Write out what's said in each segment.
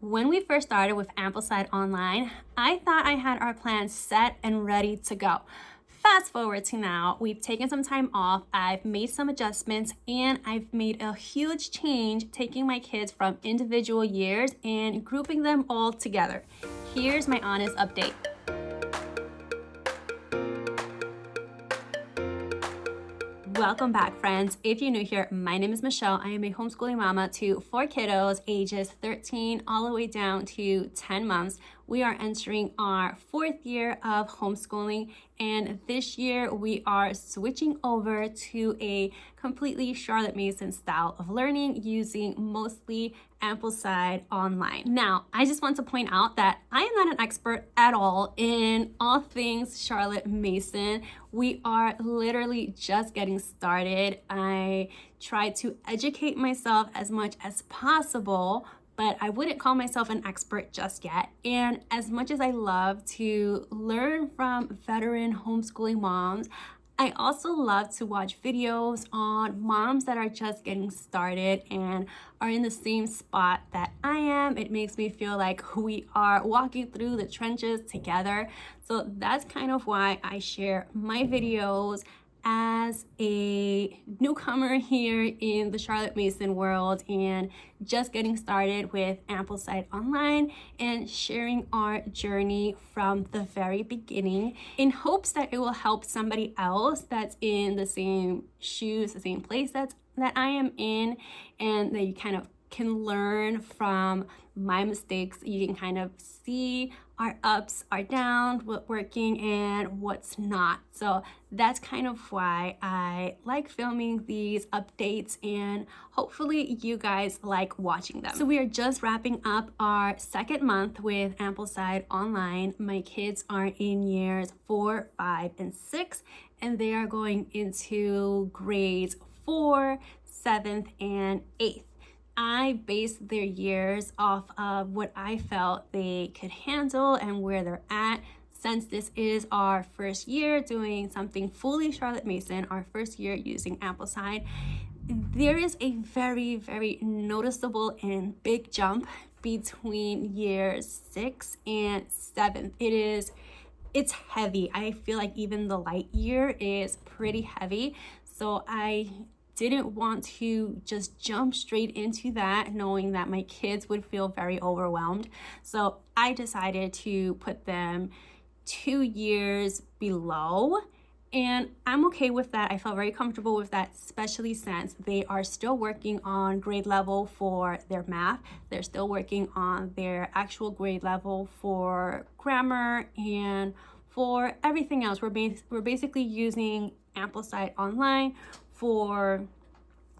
When we first started with Ambleside Online, I thought I had our plan set and ready to go. Fast forward to now, we've taken some time off, I've made some adjustments, and I've made a huge change taking my kids from individual years and grouping them all together. Here's my honest update. Welcome back, friends. If you're new here, my name is Michelle. I am a homeschooling mama to 4 kiddos, ages 13 all the way down to 10 months. We are entering our 4th year of homeschooling, and this year we are switching over to a completely Charlotte Mason style of learning using mostly Ambleside Online. Now, I just want to point out that I am not an expert at all in all things Charlotte Mason. We are literally just getting started. I try to educate myself as much as possible, but I wouldn't call myself an expert just yet. And as much as I love to learn from veteran homeschooling moms, I also love to watch videos on moms that are just getting started and are in the same spot that I am. It makes me feel like we are walking through the trenches together. So that's kind of why I share my videos as a newcomer here in the Charlotte Mason world and just getting started with Ambleside Online and sharing our journey from the very beginning in hopes that it will help somebody else that's in the same shoes, the same place that I am in, and that you kind of can learn from my mistakes. You can kind of see our ups, our downs, what's working and what's not. So that's kind of why I like filming these updates, and hopefully you guys like watching them. So we are just wrapping up our 2nd month with Ambleside Online. My kids are in years 4, 5, and 6, and they are going into grades 4, 7th, and 8th. I based their years off of what I felt they could handle and where they're at. Since this is our 1st year doing something fully Charlotte Mason, our 1st year using Ambleside, there is a very, very noticeable and big jump between years 6 and 7th. It's heavy. I feel like even the light year is pretty heavy. So I didn't want to just jump straight into that knowing that my kids would feel very overwhelmed. So I decided to put them 2 years below, and I'm okay with that. I felt very comfortable with that, especially since they are still working on grade level for their math. They're still working on their actual grade level for grammar and for everything else. We're basically using Ambleside Online for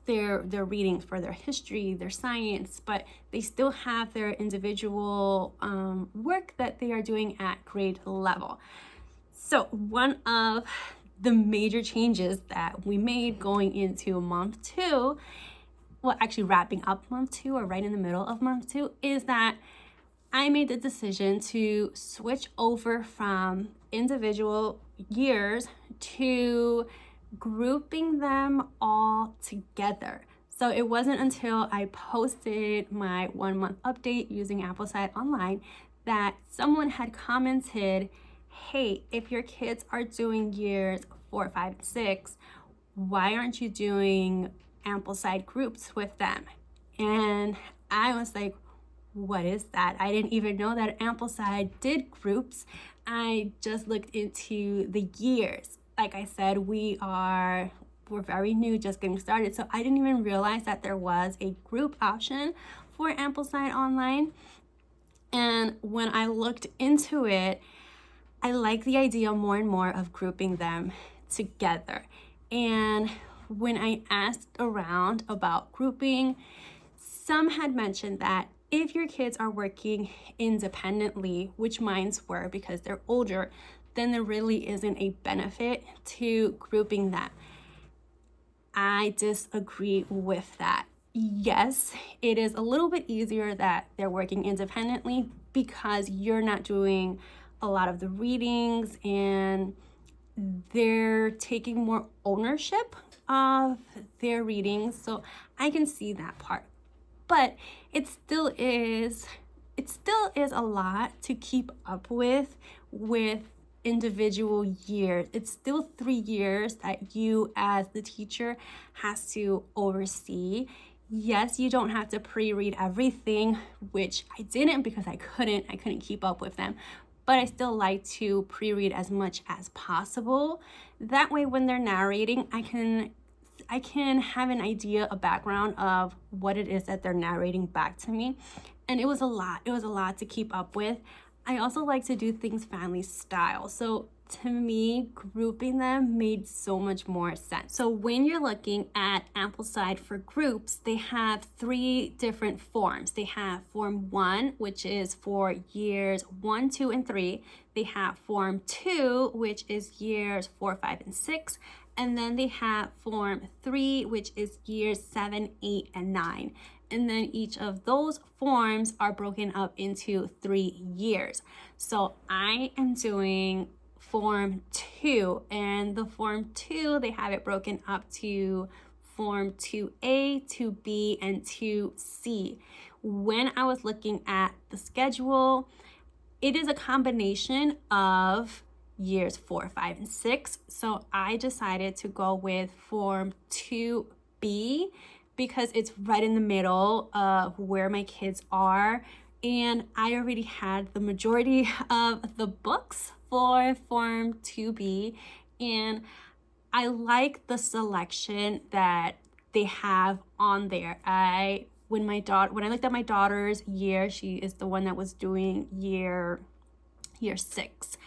their readings, for their history, their science, but they still have their individual work that they are doing at grade level. So one of the major changes that we made going into month 2, well, actually wrapping up month 2 or right in the middle of month 2, is that I made the decision to switch over from individual years to grouping them all together. So it wasn't until I posted my 1-month update using Ambleside Online that someone had commented, hey, if your kids are doing years 4, 5, and 6, why aren't you doing Ambleside groups with them? And I was like, what is that? I didn't even know that Ambleside did groups. I just looked into the years. Like I said, we're very new, just getting started. So I didn't even realize that there was a group option for Ambleside Online. And when I looked into it, I like the idea more and more of grouping them together. And when I asked around about grouping, some had mentioned that if your kids are working independently, which mines were because they're older, then there really isn't a benefit to grouping them. I disagree with that. Yes, it is a little bit easier that they're working independently because you're not doing a lot of the readings and they're taking more ownership of their readings. So I can see that part. But it still is it still is a lot to keep up with individual years. It's still 3 years that you as the teacher has to oversee. Yes, you don't have to pre-read everything, which I didn't because I couldn't keep up with them. But I still like to pre-read as much as possible. That way when they're narrating, I can have an idea, a background of what it is that they're narrating back to me. And it was a lot. It was a lot to keep up with. I also like to do things family style. So to me, grouping them made so much more sense. So when you're looking at Ambleside for groups, they have 3 different forms. They have form 1, which is for years 1, 2, and 3. They have form 2, which is years 4, 5, and 6. And then they have form 3, which is years 7, 8, and 9. And then each of those forms are broken up into 3 years. So I am doing form 2, and the form 2, they have it broken up to form 2A, 2B, and 2C. When I was looking at the schedule, it is a combination of years 4, 5, and 6. So I decided to go with form 2B because it's right in the middle of where my kids are. And I already had the majority of the books for form 2B. And I like the selection that they have on there. When I looked at my daughter's year, she is the one that was doing year 6.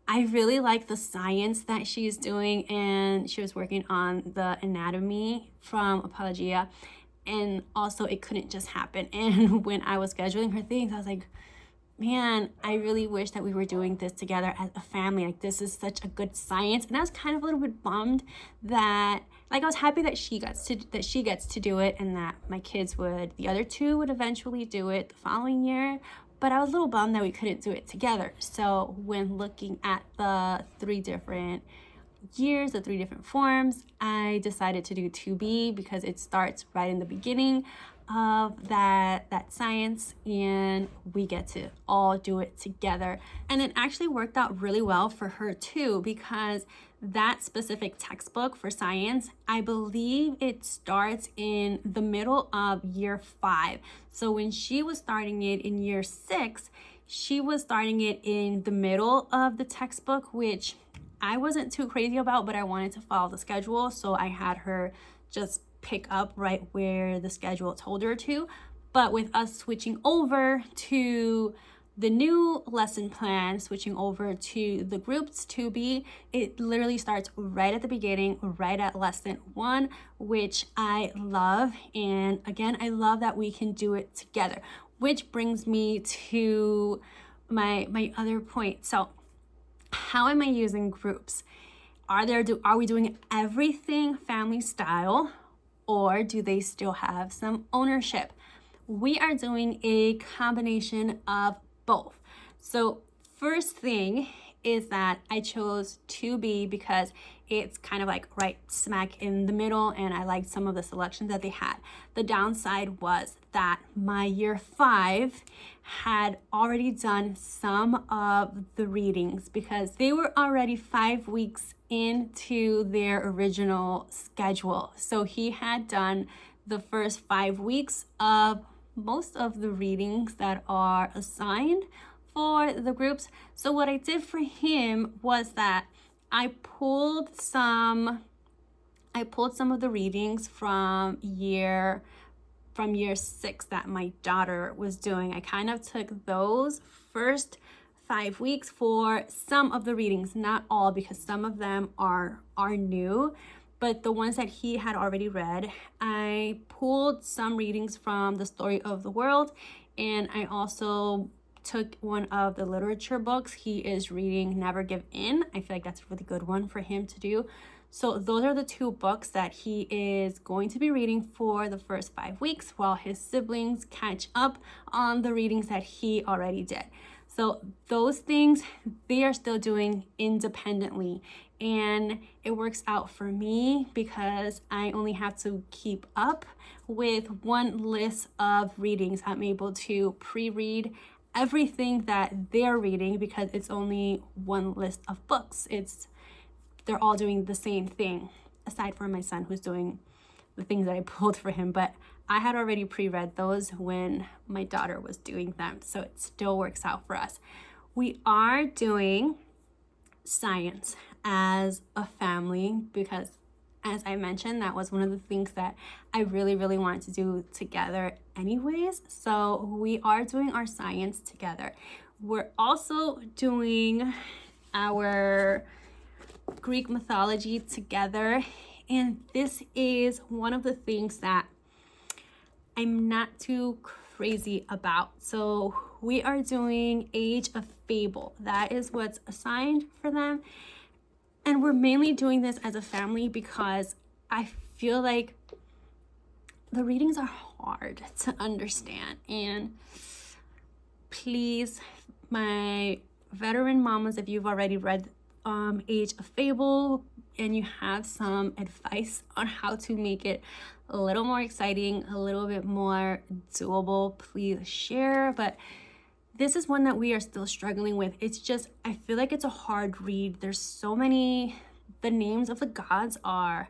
I really like the science that she's doing, and she was working on the anatomy from Apologia, and also it couldn't just happen. And when I was scheduling her things, I was like, man, I really wish that we were doing this together as a family. Like, this is such a good science. And I was kind of a little bit bummed that, like, I was happy that she gets to do it, and that my kids the other 2 would eventually do it the following year. But I was a little bummed that we couldn't do it together. So when looking at the 3 different years, the 3 different forms, I decided to do 2B because it starts right in the beginning of that science, and we get to all do it together. And it actually worked out really well for her too, because that specific textbook for science, I believe it starts in the middle of year 5. So when she was starting it in year 6, she was starting it in the middle of the textbook, which I wasn't too crazy about, but I wanted to follow the schedule. So I had her just pick up right where the schedule told her to. But with us switching over to the new lesson plan, switching over to the groups 2B, it literally starts right at the beginning, right at lesson 1, which I love. And again, I love that we can do it together, which brings me to my other point. So how am I using groups? Are we doing everything family style, or do they still have some ownership? We are doing a combination of both. So first thing is that I chose 2B because it's kind of like right smack in the middle, and I liked some of the selections that they had. The downside was that my year 5 had already done some of the readings because they were already 5 weeks into their original schedule. So he had done the first 5 weeks of most of the readings that are assigned for the groups. So what I did for him was that I pulled some of the readings from year 6 that my daughter was doing. I kind of took those first 5 weeks for some of the readings, not all, because some of them are new, but the ones that he had already read, I pulled some readings from The Story of the World, and I also took one of the literature books. He is reading Never Give In. I feel like that's a really good one for him to do. So those are the 2 books that he is going to be reading for the first 5 weeks while his siblings catch up on the readings that he already did. So those things, they are still doing independently. And it works out for me because I only have to keep up with one list of readings. I'm able to pre-read everything that they're reading because it's only one list of books. They're all doing the same thing, aside from my son who's doing the things that I pulled for him, but I had already pre-read those when my daughter was doing them, so it still works out for us. We are doing science as a family because, as I mentioned, that was one of the things that I really, really wanted to do together anyways. So we are doing our science together. We're also doing our Greek mythology together. And this is one of the things that I'm not too crazy about. So we are doing Age of Fable. That is what's assigned for them. And we're mainly doing this as a family because I feel like the readings are hard to understand. And please, my veteran mamas, if you've already read Age of Fable and you have some advice on how to make it a little more exciting, a little bit more doable, please share. But this is one that we are still struggling with. It's just, I feel like it's a hard read. There's so many, the names of the gods are,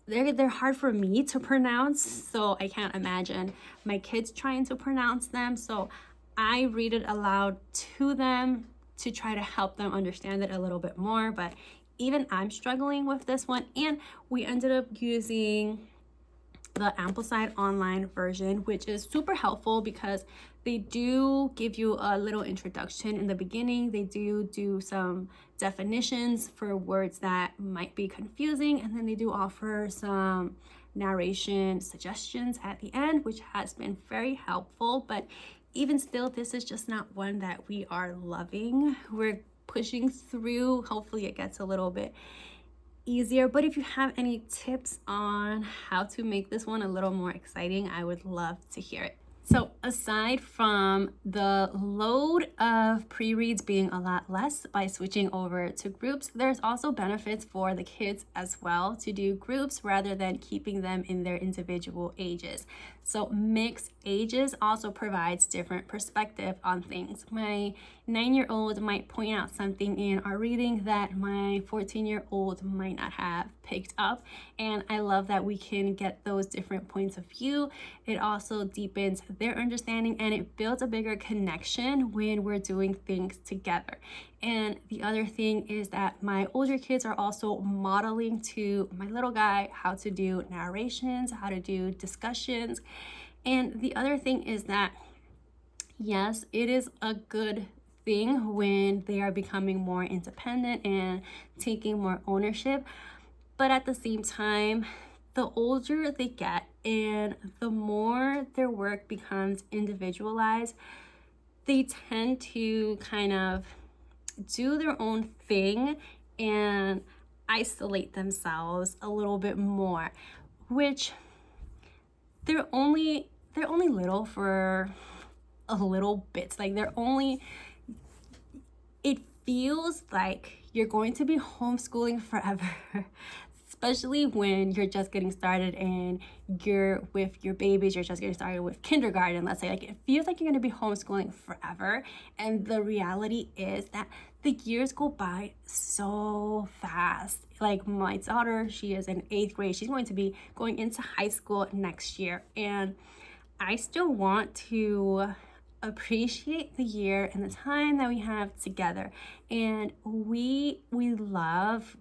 they're hard for me to pronounce, so I can't imagine my kids trying to pronounce them. So I read it aloud to them to try to help them understand it a little bit more. But even I'm struggling with this one, and we ended up using the Ambleside Online version, which is super helpful because they do give you a little introduction in the beginning. They do some definitions for words that might be confusing, and then they do offer some narration suggestions at the end, which has been very helpful. But even still, this is just not one that we are loving. We're pushing through. Hopefully it gets a little bit easier, but if you have any tips on how to make this one a little more exciting, I would love to hear it. So aside from the load of pre-reads being a lot less by switching over to groups, there's also benefits for the kids as well to do groups rather than keeping them in their individual ages. So mixed ages also provides different perspective on things. My 9-year-old might point out something in our reading that my 14-year-old might not have picked up, and I love that we can get those different points of view. It also deepens their understanding and it builds a bigger connection when we're doing things together. And the other thing is that my older kids are also modeling to my little guy how to do narrations, how to do discussions. And the other thing is that, yes, it is a good thing when they are becoming more independent and taking more ownership. But at the same time, the older they get and the more their work becomes individualized, they tend to kind of do their own thing and isolate themselves a little bit more, which they're only little for a little bit. Like it feels like you're going to be homeschooling forever, especially when you're just getting started and you're with your babies, you're just getting started with kindergarten, let's say. Like, it feels like you're going to be homeschooling forever. And the reality is that the years go by so fast. Like, my daughter, she is in 8th grade. She's going to be going into high school next year. And I still want to appreciate the year and the time that we have together. And we love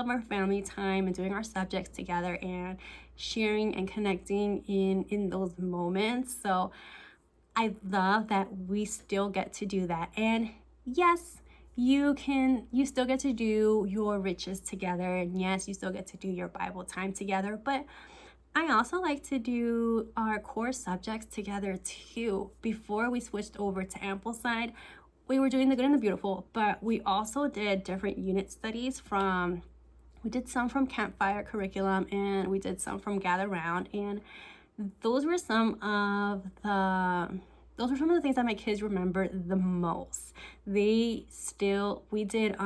our family time and doing our subjects together and sharing and connecting in those moments. So I love that we still get to do that. And yes, you still get to do your riches together, and yes, you still get to do your Bible time together, but I also like to do our core subjects together too. Before we switched over to Ambleside, we were doing the good and the beautiful, but we also did different unit studies we did some from Campfire curriculum and we did some from Gather Round, and those were some of the things that my kids remember the most. We did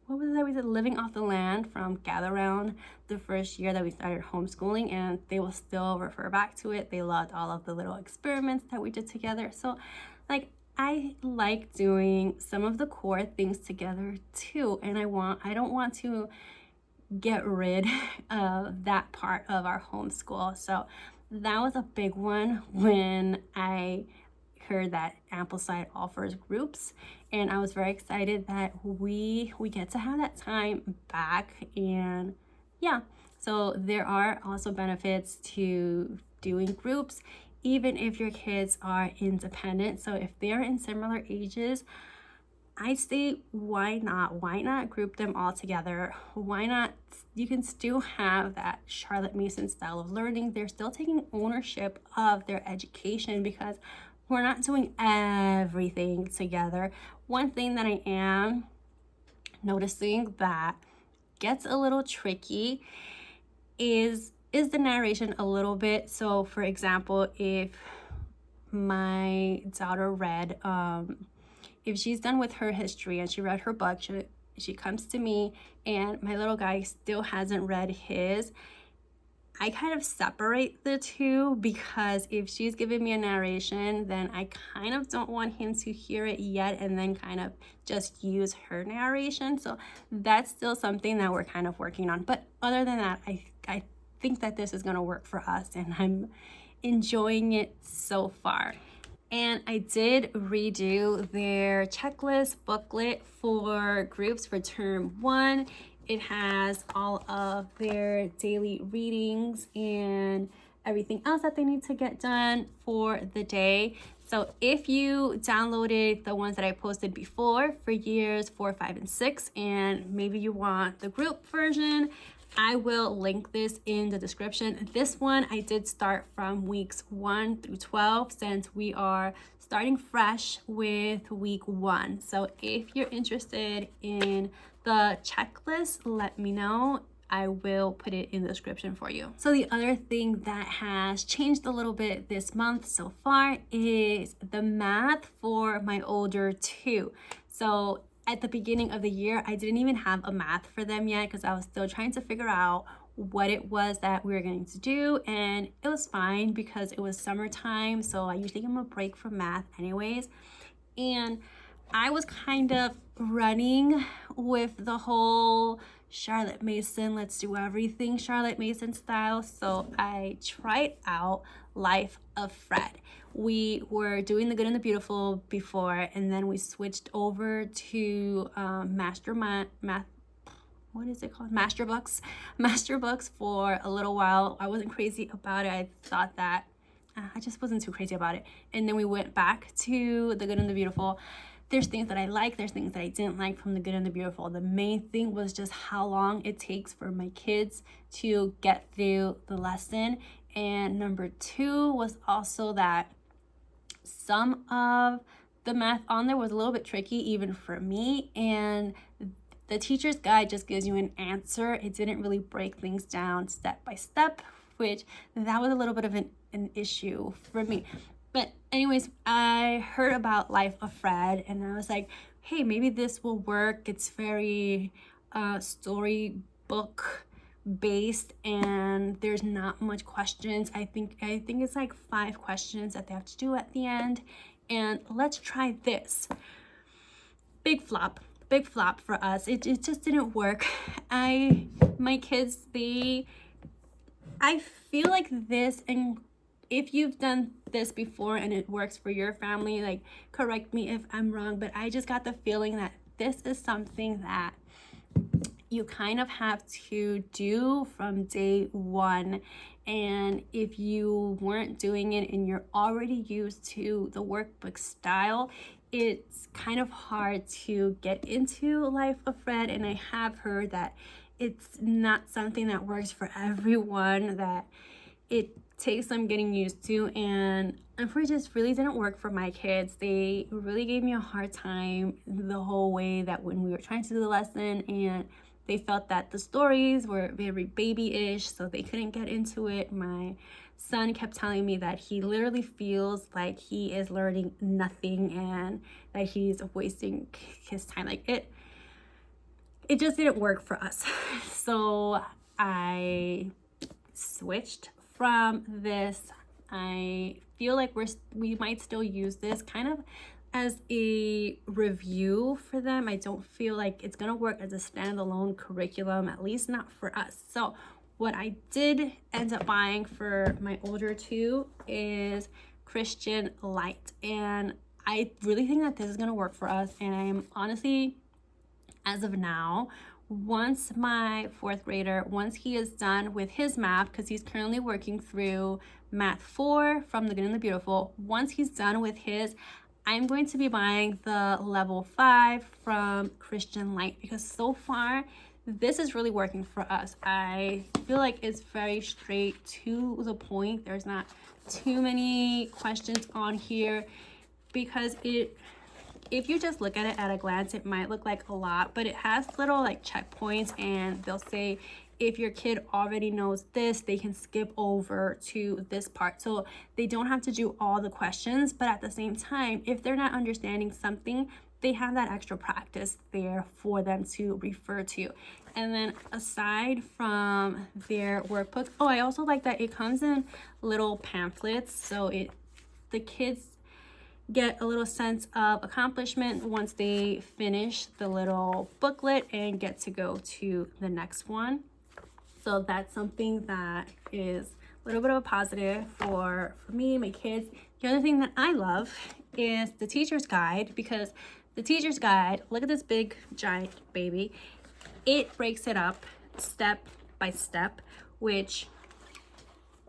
what was it that we said, living off the land from Gather Round, the first year that we started homeschooling, and they will still refer back to it. They loved all of the little experiments that we did together. So like, I like doing some of the core things together too, and I don't want to get rid of that part of our homeschool. So that was a big one when I heard that Ambleside offers groups, and I was very excited that we get to have that time back. And yeah, so there are also benefits to doing groups even if your kids are independent. So if they're in similar ages, I say why not group them all together? Why not? You can still have that Charlotte Mason style of learning. They're still taking ownership of their education because we're not doing everything together. One thing that I am noticing that gets a little tricky is the narration a little bit. So for example, if my daughter read if she's done with her history and she read her book, she comes to me and my little guy still hasn't read his, I kind of separate the two, because if she's giving me a narration, then I kind of don't want him to hear it yet and then kind of just use her narration. So that's still something that we're kind of working on. But other than that, I think that this is going to work for us, and I'm enjoying it so far. And I did redo their checklist booklet for groups for term 1. It has all of their daily readings and everything else that they need to get done for the day. So if you downloaded the ones that I posted before for years 4, 5, and 6, and maybe you want the group version, I will link this in the description. This one I did start from weeks 1 through 12, since we are starting fresh with week 1. So if you're interested in the checklist, let me know. I will put it in the description for you. So the other thing that has changed a little bit this month so far is the math for my older 2. So at the beginning of the year, I didn't even have a math for them yet because I was still trying to figure out what it was that we were going to do. And it was fine because it was summertime, so I usually give them a break from math anyways. And I was kind of running with the whole Charlotte Mason, let's do everything Charlotte Mason style. So I tried out Life of Fred. We were doing the Good and the Beautiful before, and then we switched over to Master Books for a little while. I wasn't crazy about it. I thought that I just wasn't too crazy about it. And then we went back to the Good and the Beautiful. There's things that I like, there's things that I didn't like from the Good and the Beautiful. The main thing was just how long it takes for my kids to get through the lesson. And number 2 was also that some of the math on there was a little bit tricky even for me, and the teacher's guide just gives you an answer. It didn't really break things down step by step, which that was a little bit of an issue for me. But anyways, I heard about Life of Fred and I was like, hey, maybe this will work. It's very storybook based and there's not much questions. I think it's like 5 questions that they have to do at the end. And let's try this. Big flop for us. It just didn't work. My kids, I feel like this, and if you've done this before and it works for your family, like, correct me if I'm wrong, but I just got the feeling that this is something that you kind of have to do from day 1. And if you weren't doing it and you're already used to the workbook style, it's kind of hard to get into Life of Fred. And I have heard that it's not something that works for everyone, that it takes some getting used to. And unfortunately, it just really didn't work for my kids. They really gave me a hard time the whole way that when we were trying to do the lesson, and they felt that the stories were very baby-ish, so they couldn't get into it. My son kept telling me that he literally feels like he is learning nothing and that he's wasting his time. Like, it just didn't work for us. So I switched from this. I feel like we might still use this kind of as a review for them. I don't feel like it's gonna work as a standalone curriculum, at least not for us. So what I did end up buying for my older two is Christian Light, and I really think that this is gonna work for us. And I'm honestly, as of now, once my fourth grader, once he is done with his math, because he's currently working through math 4 from the Good and the Beautiful, once he's done with his, I'm going to be buying the level 5 from Christian Light, because so far this is really working for us. I feel like it's very straight to the point. There's not too many questions on here, because if you just look at it at a glance, it might look like a lot, but it has little like checkpoints, and they'll say if your kid already knows this, they can skip over to this part. So they don't have to do all the questions, but at the same time, if they're not understanding something, they have that extra practice there for them to refer to. And then aside from their workbooks, oh, I also like that it comes in little pamphlets, so the kids get a little sense of accomplishment once they finish the little booklet and get to go to the next one. So that's something that is a little bit of a positive for me, my kids. The other thing that I love is the teacher's guide, because the teacher's guide, look at this big giant baby, it breaks it up step by step, which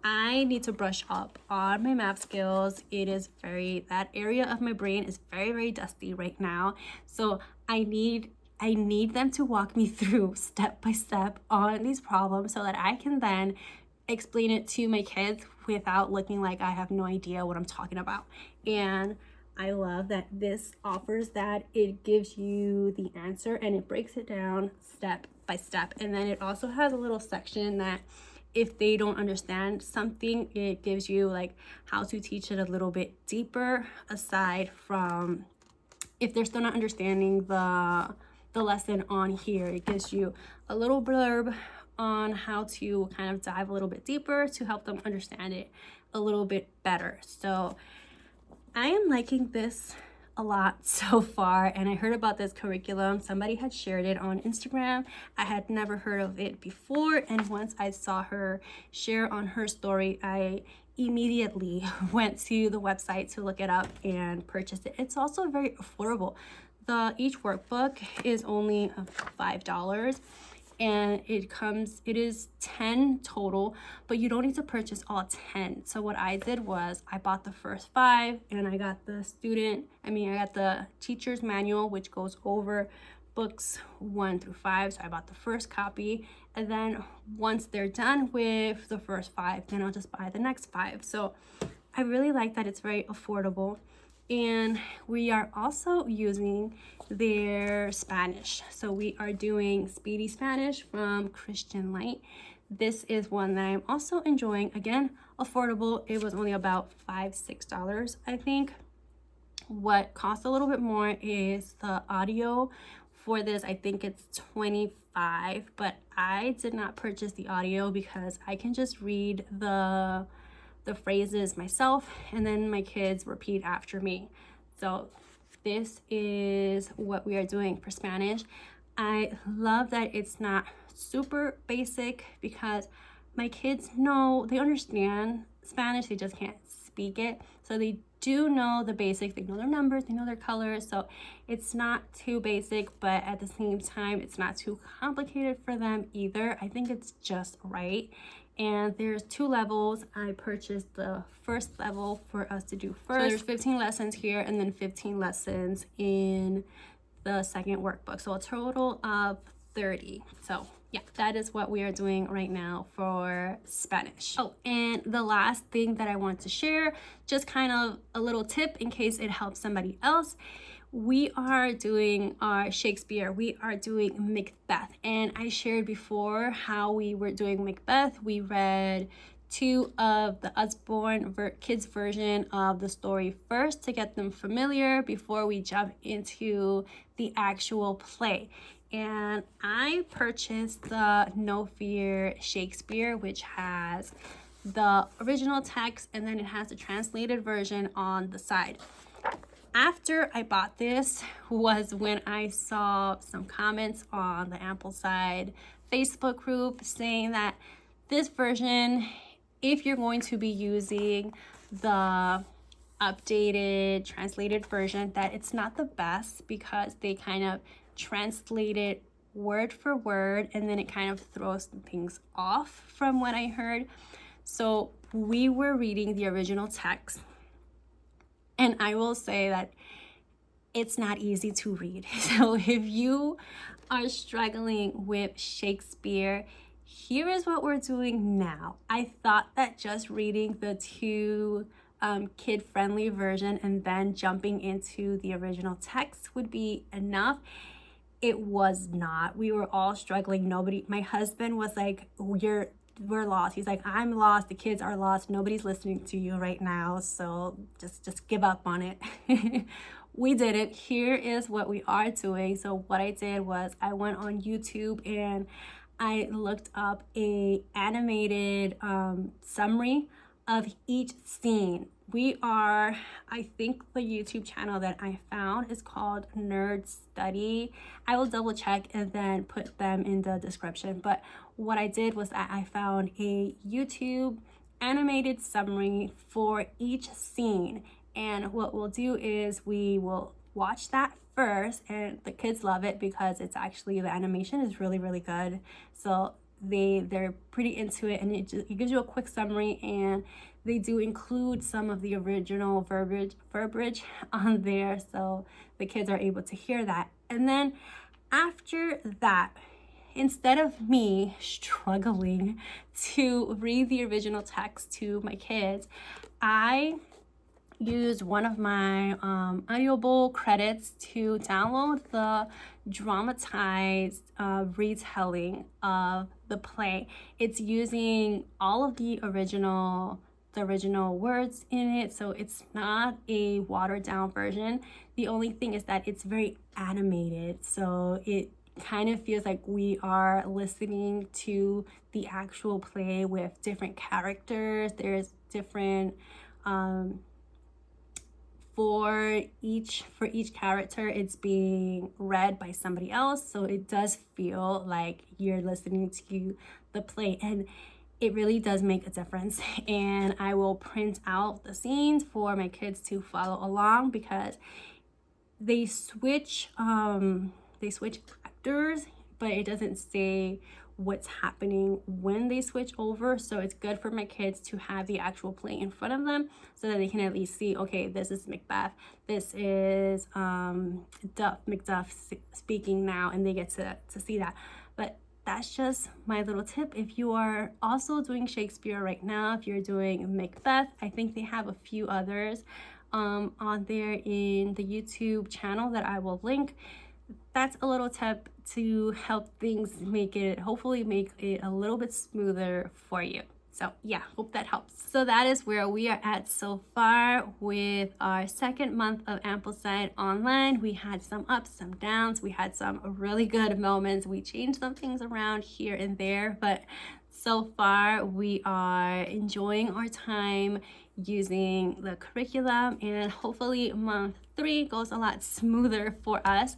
I need to brush up on my math skills. That area of my brain is very, very dusty right now. So I need them to walk me through step by step on these problems so that I can then explain it to my kids without looking like I have no idea what I'm talking about. And I love that this offers that. It gives you the answer and it breaks it down step by step. And then it also has a little section that if they don't understand something, it gives you like how to teach it a little bit deeper, aside from if they're still not understanding the lesson on here. It gives you a little blurb on how to kind of dive a little bit deeper to help them understand it a little bit better. So I am liking this a lot so far, and I heard about this curriculum. Somebody had shared it on Instagram. I had never heard of it before, and once I saw her share on her story, I immediately went to the website to look it up and purchase it. It's also very affordable. Each workbook is only $5, and it is 10 total, but you don't need to purchase all 10. So what I did was I bought the first 5, and I got the teacher's manual, which goes over books 1 through 5. So I bought the first copy, and then once they're done with the first 5, then I'll just buy the next 5. So I really like that it's very affordable. And we are also using their Spanish. So we are doing Speedy Spanish from Christian Light. This is one that I'm also enjoying. Again, affordable. It was only about $5-6, I think. What costs a little bit more is the audio for this. I think it's $25, but I did not purchase the audio because I can just read the phrases myself, and then my kids repeat after me. So this is what we are doing for Spanish. I love that it's not super basic, because my kids they understand Spanish, they just can't speak it. So they do know the basics, they know their numbers, they know their colors. So it's not too basic, but at the same time, it's not too complicated for them either. I think it's just right. And there's 2 levels. I purchased the first level for us to do first. So there's 15 lessons here, and then 15 lessons in the second workbook. So a total of 30. So yeah, that is what we are doing right now for Spanish. Oh, and the last thing that I want to share, just kind of a little tip in case it helps somebody else. We are doing our Shakespeare. We are doing Macbeth. And I shared before how we were doing Macbeth. We read 2 of the Usborne kids version of the story first to get them familiar before we jump into the actual play. and I purchased the No Fear Shakespeare, which has the original text and then it has the translated version on the side. After I bought this was when I saw some comments on the Ambleside Facebook group saying that this version, if you're going to be using the updated translated version, that it's not the best because they kind of translate it word for word and then it kind of throws things off from what I heard. So we were reading the original text, and I will say that it's not easy to read. So if you are struggling with Shakespeare, here is what we're doing now. I thought that just reading the two kid-friendly version and then jumping into the original text would be enough. It was not. We were all struggling. My husband was like, we're lost. He's like, I'm lost, the kids are lost, nobody's listening to you right now, so just give up on it. We did it. Here is what we are doing. So what I did was I went on YouTube and I looked up a animated summary of each scene. I think the YouTube channel that I found is called Nerd Study. I will double check and then put them in the description. But what I did was that I found a YouTube animated summary for each scene. And what we'll do is we will watch that first, and the kids love it because it's actually, the animation is really, really good. So they're pretty into it, and it gives you a quick summary, and they do include some of the original verbiage on there, so the kids are able to hear that. And then after that, instead of me struggling to read the original text to my kids, I used one of my Audible credits to download the dramatized retelling of the play. It's using all of the original words in it, so it's not a watered down version. The only thing is that it's very animated, so it kind of feels like we are listening to the actual play with different characters. There's different for each character, it's being read by somebody else, so it does feel like you're listening to the play, and it really does make a difference. And I will print out the scenes for my kids to follow along because they switch actors, but it doesn't say what's happening when they switch over. So it's good for my kids to have the actual play in front of them so that they can at least see, okay, this is Macbeth, this is Macduff speaking now, and they get to see that. But that's just my little tip. If you are also doing Shakespeare right now, if you're doing Macbeth, I think they have a few others on there in the YouTube channel that I will link. That's a little tip to help things hopefully make it a little bit smoother for you. So yeah, hope that helps. So that is where we are at so far with our second month of Ambleside Online. We had some ups, some downs. We had some really good moments. We changed some things around here and there, but so far we are enjoying our time using the curriculum, and hopefully month 3 goes a lot smoother for us.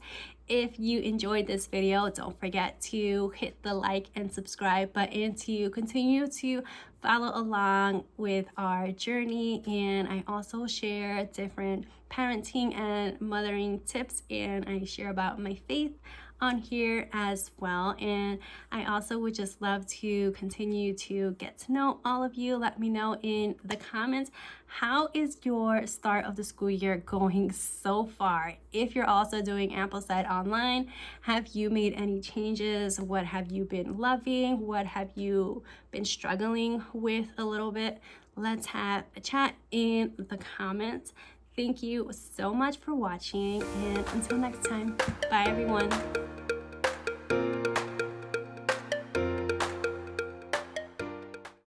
If you enjoyed this video, don't forget to hit the like and subscribe button to continue to follow along with our journey. And I also share different parenting and mothering tips, and I share about my faith on here as well. And I also would just love to continue to get to know all of you. Let me know in the comments, how is your start of the school year going so far? If you're also doing Ambleside Online, have you made any changes? What have you been loving? What have you been struggling with a little bit? Let's have a chat in the comments. Thank you so much for watching, and until next time, bye everyone.